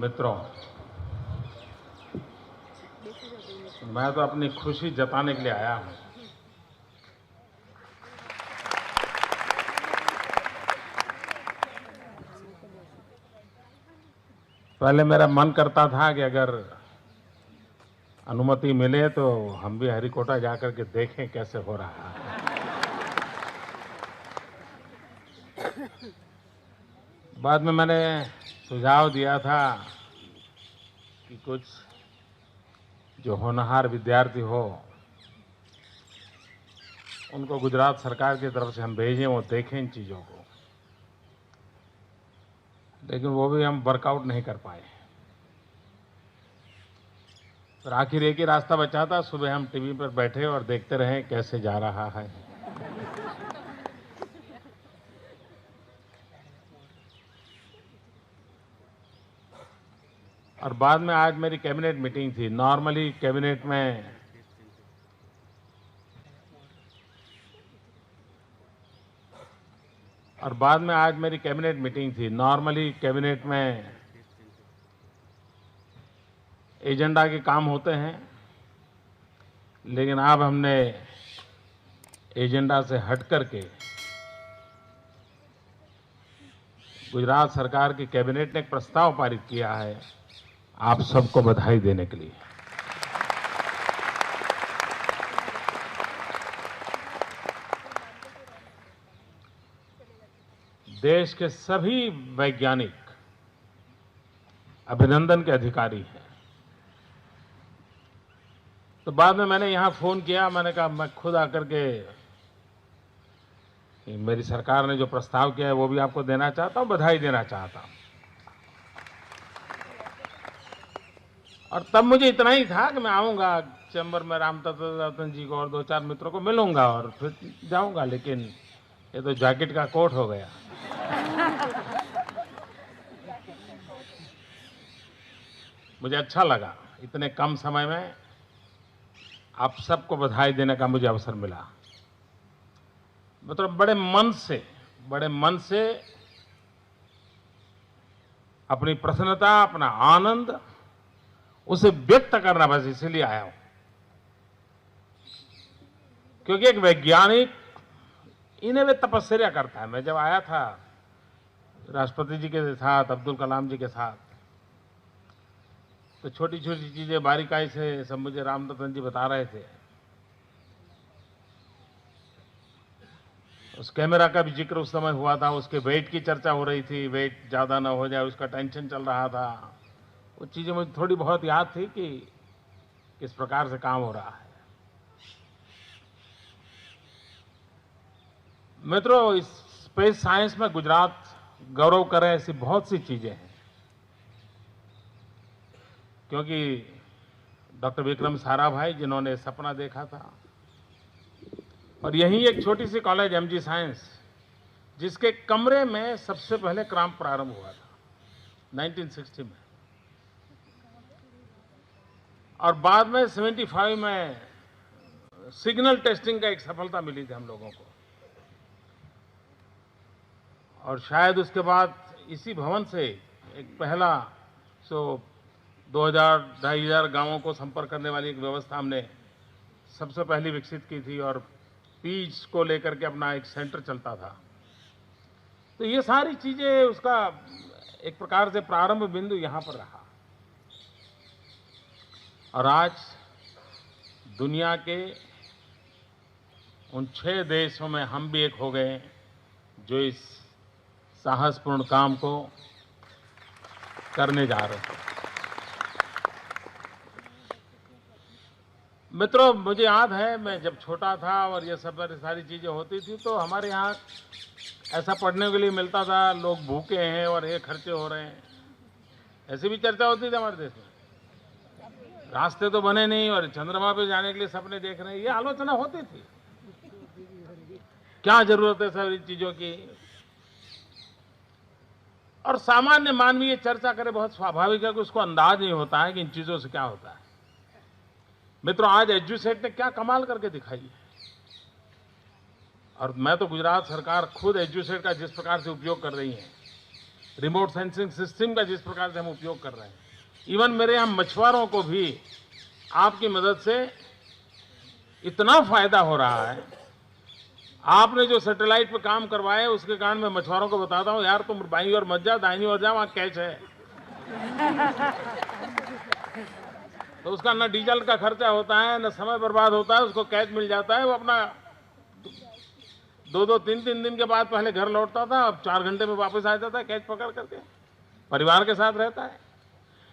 मित्रों, मैं तो अपनी खुशी जताने के लिए आया हूं। पहले मेरा मन करता था कि अगर अनुमति मिले तो हम भी हरिकोटा जाकर के देखें कैसे हो रहा है। बाद में मैंने सुझाव दिया था कि कुछ जो होनहार विद्यार्थी हो उनको गुजरात सरकार की तरफ से हम भेजें, वो देखें इन चीज़ों को, लेकिन वो भी हम वर्कआउट नहीं कर पाए। पर आखिर एक ही रास्ता बचा था, सुबह हम टीवी पर बैठे और देखते रहे कैसे जा रहा है। और बाद में आज मेरी कैबिनेट मीटिंग थी। नॉर्मली कैबिनेट में आज मेरी कैबिनेट मीटिंग थी। नॉर्मली कैबिनेट में एजेंडा के काम होते हैं, लेकिन अब हमने एजेंडा से हट करके गुजरात सरकार की कैबिनेट ने एक प्रस्ताव पारित किया है, आप सबको बधाई देने के लिए। देश के सभी वैज्ञानिक अभिनंदन के अधिकारी हैं। तो बाद में मैंने यहां फोन किया, मैंने कहा मैं खुद आकर के मेरी सरकार ने जो प्रस्ताव किया है वो भी आपको देना चाहता हूं, बधाई देना चाहता हूं। और तब मुझे इतना ही था कि मैं आऊंगा चैम्बर में, राम रतन जी को और दो चार मित्रों को मिलूंगा और फिर जाऊंगा, लेकिन ये तो जैकेट का कोट हो गया। मुझे अच्छा लगा, इतने कम समय में आप सबको बधाई देने का मुझे अवसर मिला। मतलब बड़े मन से अपनी प्रसन्नता, अपना आनंद उसे व्यक्त करना, बस इसीलिए आया हूं। क्योंकि एक वैज्ञानिक इन्हें वे तपस्या करता है। मैं जब आया था राष्ट्रपति जी के साथ, अब्दुल कलाम जी के साथ, तो छोटी छोटी चीजें बारीकाई से सब मुझे राम रतन जी बता रहे थे। उस कैमरा का भी जिक्र उस समय हुआ था, उसके वेट की चर्चा हो रही थी, वेट ज्यादा ना हो जाए उसका टेंशन चल रहा था। वो चीजें मुझे थोड़ी बहुत याद थी कि किस प्रकार से काम हो रहा है। मित्रों, इस स्पेस साइंस में गुजरात गौरव करे ऐसी बहुत सी चीजें हैं। क्योंकि डॉक्टर विक्रम साराभाई जिन्होंने सपना देखा था, और यही एक छोटी सी कॉलेज एमजी साइंस, जिसके कमरे में सबसे पहले काम प्रारंभ हुआ था 1960 में, और बाद में 75 में सिग्नल टेस्टिंग का एक सफलता मिली थी हम लोगों को। और शायद उसके बाद इसी भवन से एक पहला 2000-2500 गांवों को संपर्क करने वाली एक व्यवस्था हमने सबसे पहली विकसित की थी, और पीच को लेकर के अपना एक सेंटर चलता था। तो ये सारी चीजें उसका एक प्रकार से प्रारंभ बिंदु यहां पर रहा। और आज दुनिया के उन 6 देशों में हम भी एक हो गए जो इस साहसपूर्ण काम को करने जा रहे हैं। मित्रों, मुझे याद है मैं जब छोटा था और ये सब सारी चीजें होती थी, तो हमारे यहाँ ऐसा पढ़ने के लिए मिलता था, लोग भूखे हैं और ये खर्चे हो रहे हैं, ऐसी भी चर्चा होती थी हमारे देश में। रास्ते तो बने नहीं और चंद्रमा पे जाने के लिए सपने देख रहे हैं, ये आलोचना होती थी। क्या जरूरत है सारी चीजों की? और सामान्य मानवीय चर्चा करे, बहुत स्वाभाविक है कि उसको अंदाज नहीं होता है कि इन चीजों से क्या होता है। मित्रों, आज एजुसेट ने क्या कमाल करके दिखाई है। और मैं तो गुजरात सरकार खुद एजुसेट का जिस प्रकार से उपयोग कर रही है, रिमोट सेंसिंग सिस्टम का जिस प्रकार से हम उपयोग कर रहे हैं, इवन मेरे यहाँ मछुआरों को भी आपकी मदद से इतना फायदा हो रहा है। आपने जो सैटेलाइट पे काम करवाए उसके कारण मैं मछुआरों को बताता हूँ, यार तुम बाईं ओर मत जा, दाहिनी ओर जा, वहाँ कैच है। तो उसका न डीजल का खर्चा होता है, न समय बर्बाद होता है, उसको कैच मिल जाता है। वो अपना 2-2, 3-3 दिन के बाद पहले घर लौटता था, अब 4 घंटे में वापस आ जाता है कैच पकड़ करके, परिवार के साथ रहता है।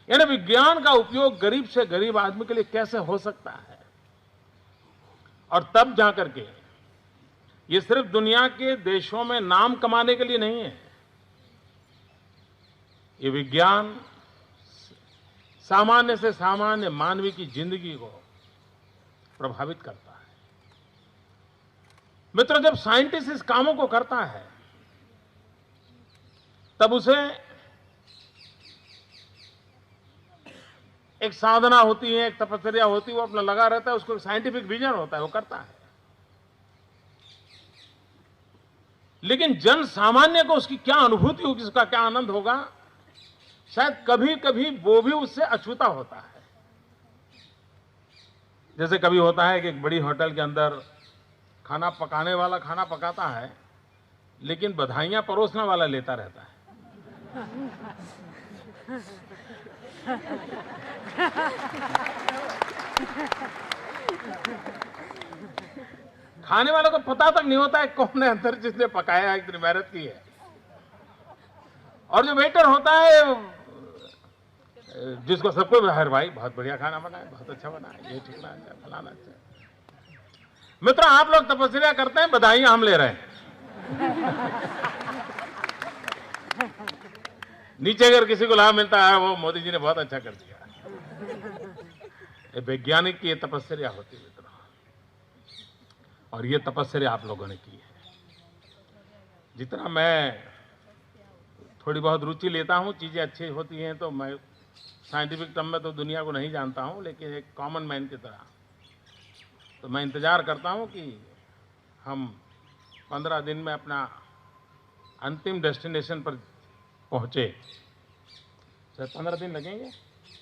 यानी विज्ञान का उपयोग गरीब से गरीब आदमी के लिए कैसे हो सकता है, और तब जाकर के ये सिर्फ दुनिया के देशों में नाम कमाने के लिए नहीं है। ये विज्ञान सामान्य से सामान्य मानवी की जिंदगी को प्रभावित करता है। मित्रों, जब साइंटिस्ट इस कामों को करता है तब उसे एक साधना होती है, एक तपस्या होती है, वो अपना लगा रहता है, उसको एक साइंटिफिक विजन होता है, वो करता है। लेकिन जन सामान्य को उसकी क्या अनुभूति होगी, उसका क्या आनंद होगा, शायद कभी कभी वो भी उससे अछूता होता है। जैसे कभी होता है कि एक बड़ी होटल के अंदर खाना पकाने वाला खाना पकाता है, लेकिन बधाइयां परोसने वाला लेता रहता है। खाने वालों को पता तक नहीं होता है कौन है अंदर जिसने पकाया है, इतनी मेहनत की है। और जो वेटर होता है, जिसको सबको बाहर, भाई बहुत बढ़िया खाना बना है, बहुत अच्छा बना है, ये ठीक ना अच्छा, फलाना अच्छा। मित्रों, आप लोग तपस्या करते हैं, बधाइयां हम ले रहे हैं। नीचे अगर किसी को लाभ मिलता है, वो मोदी जी ने बहुत अच्छा कर दिया। वैज्ञानिक की ये तपस्या होती है मित्रों, और ये तपस्या आप लोगों ने की है। जितना मैं थोड़ी बहुत रुचि लेता हूँ, चीजें अच्छी होती हैं, तो मैं साइंटिफिक टर्म में तो दुनिया को नहीं जानता हूँ, लेकिन एक कॉमन मैन की तरह तो मैं इंतजार करता हूँ कि हम 15 दिन में अपना अंतिम डेस्टिनेशन पर पहुँचे। शायद 15 दिन लगेंगे,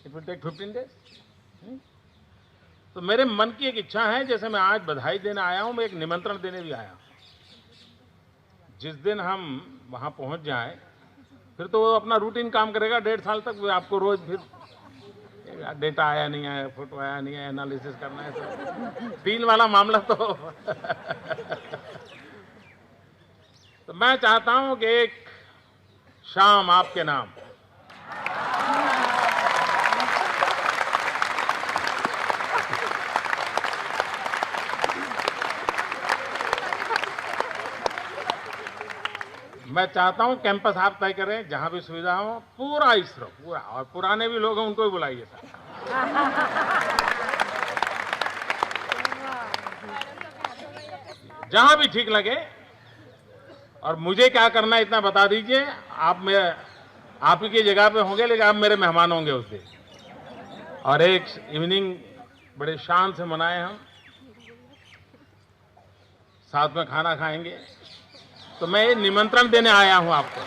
इट विल टेक 15 डेज। तो मेरे मन की एक इच्छा है, जैसे मैं आज बधाई देने आया हूँ, मैं एक निमंत्रण देने भी आया हूँ। जिस दिन हम वहाँ पहुँच जाएं, फिर तो वो अपना रूटीन काम करेगा 1.5 साल तक। वो आपको रोज फिर डेटा आया नहीं आया, फोटो आया नहीं आया, एनालिसिस करना है, सब फील वाला मामला तो मैं चाहता हूं कि एक शाम आपके नाम मैं चाहता हूं कैंपस आप तय करें, जहां भी सुविधा हो, पूरा इसरो पूरा, और पुराने भी लोग हैं उनको भी बुलाइए सर। जहां भी ठीक लगे। और मुझे क्या करना है इतना बता दीजिए। आप ही की जगह पे होंगे, लेकिन आप मेरे मेहमान होंगे उस दिन। और एक इवनिंग बड़े शान से मनाए, हम साथ में खाना खाएंगे। तो मैं ये निमंत्रण देने आया हूं आपको।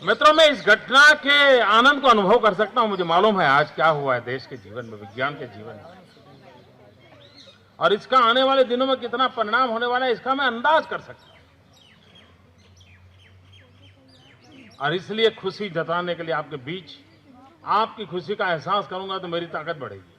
मित्रों, मैं इस घटना के आनंद को अनुभव कर सकता हूं। मुझे मालूम है आज क्या हुआ है देश के जीवन में, विज्ञान के जीवन में, और इसका आने वाले दिनों में कितना परिणाम होने वाला है, इसका मैं अंदाज कर सकता हूं। और इसलिए खुशी जताने के लिए आपके बीच आपकी खुशी का एहसास करूंगा तो मेरी ताकत बढ़ेगी।